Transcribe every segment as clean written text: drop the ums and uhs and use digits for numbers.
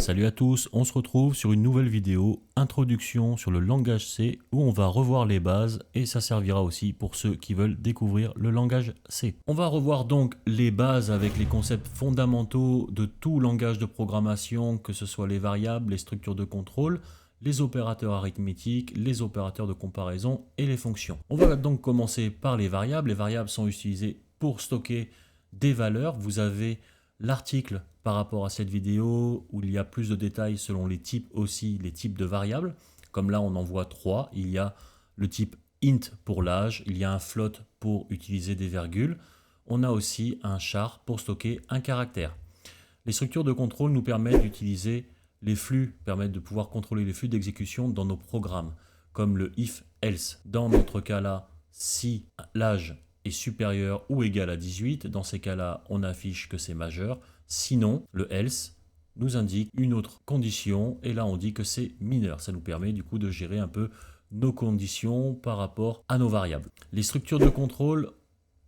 Salut à tous, on se retrouve sur une nouvelle vidéo, introduction sur le langage C, où on va revoir les bases et ça servira aussi pour ceux qui veulent découvrir le langage C. On va revoir donc les bases avec les concepts fondamentaux de tout langage de programmation, que ce soit les variables, les structures de contrôle, les opérateurs arithmétiques, les opérateurs de comparaison et les fonctions. On va donc commencer par les variables. Les variables sont utilisées pour stocker des valeurs. Vous avez l'article par rapport à cette vidéo où il y a plus de détails selon les types aussi, les types de variables. Comme là, on en voit trois. Il y a le type int pour l'âge, il y a un float pour utiliser des virgules. On a aussi un char pour stocker un caractère. Les structures de contrôle nous permettent d'utiliser les flux, permettent de pouvoir contrôler les flux d'exécution dans nos programmes, comme le if-else. Dans notre cas-là, si l'âge est supérieur ou égal à 18, dans ces cas-là, on affiche que c'est majeur. Sinon, le else nous indique une autre condition et là, on dit que c'est mineur. Ça nous permet du coup de gérer un peu nos conditions par rapport à nos variables. Les structures de contrôle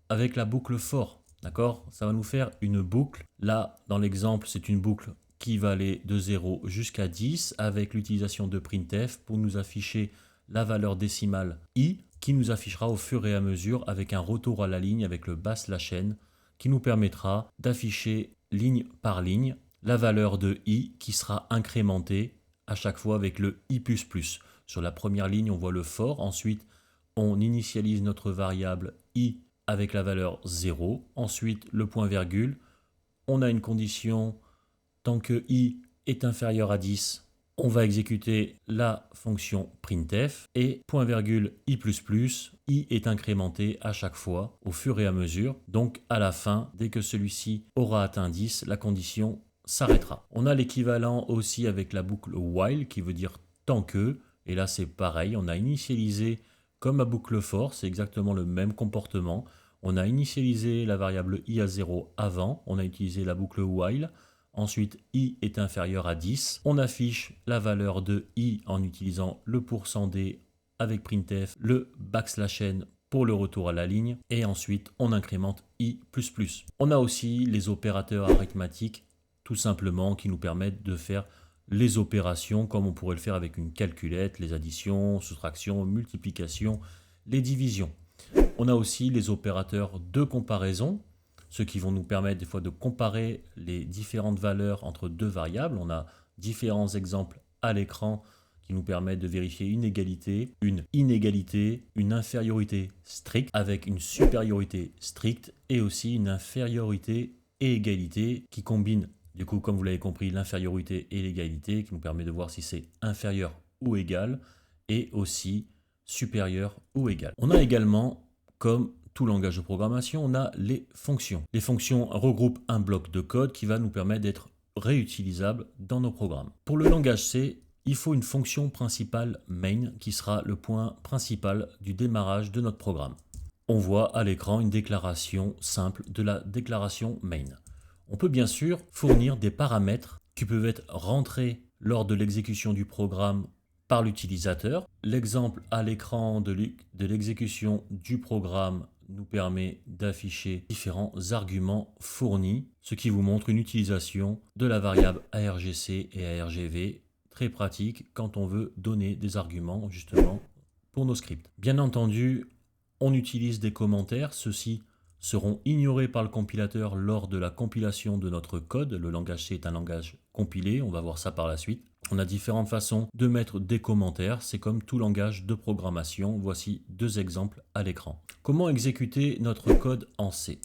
avec la boucle for, d'accord? Ça va nous faire une boucle. Là, dans l'exemple, c'est une boucle qui va aller de 0 jusqu'à 10 avec l'utilisation de printf pour nous afficher la valeur décimale i qui nous affichera au fur et à mesure avec un retour à la ligne avec le /n qui nous permettra d'afficher ligne par ligne la valeur de i qui sera incrémentée à chaque fois avec le i++. Sur la première ligne, on voit le for. Ensuite, on initialise notre variable i avec la valeur 0. Ensuite, le point virgule. On a une condition tant que i est inférieur à 10. On va exécuter la fonction printf et point virgule i++, i est incrémenté à chaque fois au fur et à mesure. Donc à la fin, dès que celui-ci aura atteint 10, la condition s'arrêtera. On a l'équivalent aussi avec la boucle while qui veut dire tant que. Et là c'est pareil, on a initialisé comme à boucle for, c'est exactement le même comportement. On a initialisé la variable i à 0 avant, on a utilisé la boucle while. Ensuite, i est inférieur à 10. On affiche la valeur de i en utilisant le %d avec printf, le /n pour le retour à la ligne. Et ensuite, on incrémente i++. On a aussi les opérateurs arithmétiques, tout simplement, qui nous permettent de faire les opérations comme on pourrait le faire avec une calculette, les additions, soustractions, multiplications, les divisions. On a aussi les opérateurs de comparaison, ceux qui vont nous permettre des fois de comparer les différentes valeurs entre deux variables. On a différents exemples à l'écran qui nous permettent de vérifier une égalité, une inégalité, une infériorité stricte avec une supériorité stricte et aussi une infériorité et égalité qui combine, du coup, comme vous l'avez compris, l'infériorité et l'égalité qui nous permet de voir si c'est inférieur ou égal et aussi supérieur ou égal. On a également, comme tout langage de programmation, on a les fonctions. Les fonctions regroupent un bloc de code qui va nous permettre d'être réutilisable dans nos programmes. Pour le langage C, il faut une fonction principale main qui sera le point principal du démarrage de notre programme. On voit à l'écran une déclaration simple de la déclaration main. On peut bien sûr fournir des paramètres qui peuvent être rentrés lors de l'exécution du programme par l'utilisateur. L'exemple à l'écran de l'exécution du programme nous permet d'afficher différents arguments fournis, ce qui vous montre une utilisation de la variable argc et argv, très pratique quand on veut donner des arguments justement pour nos scripts. Bien entendu, on utilise des commentaires, ceux-ci seront ignorés par le compilateur lors de la compilation de notre code. Le langage C est un langage compilé, on va voir ça par la suite. On a différentes façons de mettre des commentaires, c'est comme tout langage de programmation. Voici deux exemples à l'écran. Comment exécuter notre code en C?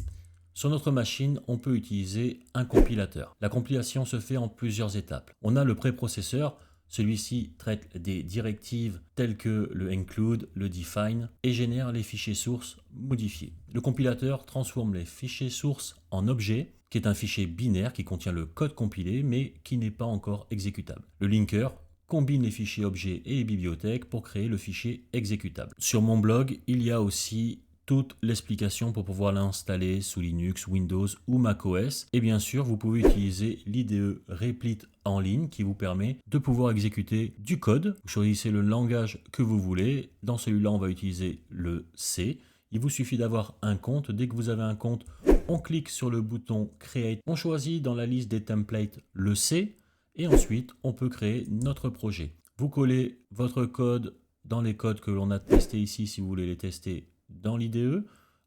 Sur notre machine, on peut utiliser un compilateur. La compilation se fait en plusieurs étapes. On a le préprocesseur. Celui-ci traite des directives telles que le include, le define et génère les fichiers sources modifiés. Le compilateur transforme les fichiers sources en objets, qui est un fichier binaire qui contient le code compilé mais qui n'est pas encore exécutable. Le linker combine les fichiers objets et les bibliothèques pour créer le fichier exécutable. Sur mon blog, il y a aussi toute l'explication pour pouvoir l'installer sous Linux, Windows ou macOS. Et bien sûr, vous pouvez utiliser l'IDE Replit en ligne qui vous permet de pouvoir exécuter du code. Vous choisissez le langage que vous voulez. Dans celui-là, on va utiliser le C. Il vous suffit d'avoir un compte. Dès que vous avez un compte, on clique sur le bouton Create. On choisit dans la liste des templates le C. Et ensuite, on peut créer notre projet. Vous collez votre code dans les codes que l'on a testés ici si vous voulez les tester dans l'IDE.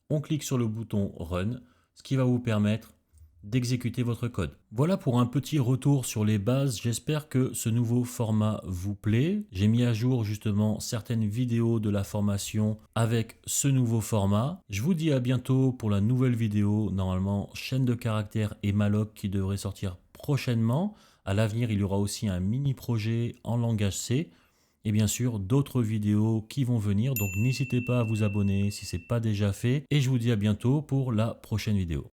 On clique sur le bouton Run, ce qui va vous permettre d'exécuter votre code. Voilà pour un petit retour sur les bases. J'espère que ce nouveau format vous plaît. J'ai mis à jour justement certaines vidéos de la formation avec ce nouveau format. Je vous dis à bientôt pour la nouvelle vidéo, normalement chaîne de caractères et malloc qui devrait sortir prochainement. À l'avenir, il y aura aussi un mini projet en langage C et bien sûr d'autres vidéos qui vont venir. Donc n'hésitez pas à vous abonner si ce n'est pas déjà fait et je vous dis à bientôt pour la prochaine vidéo.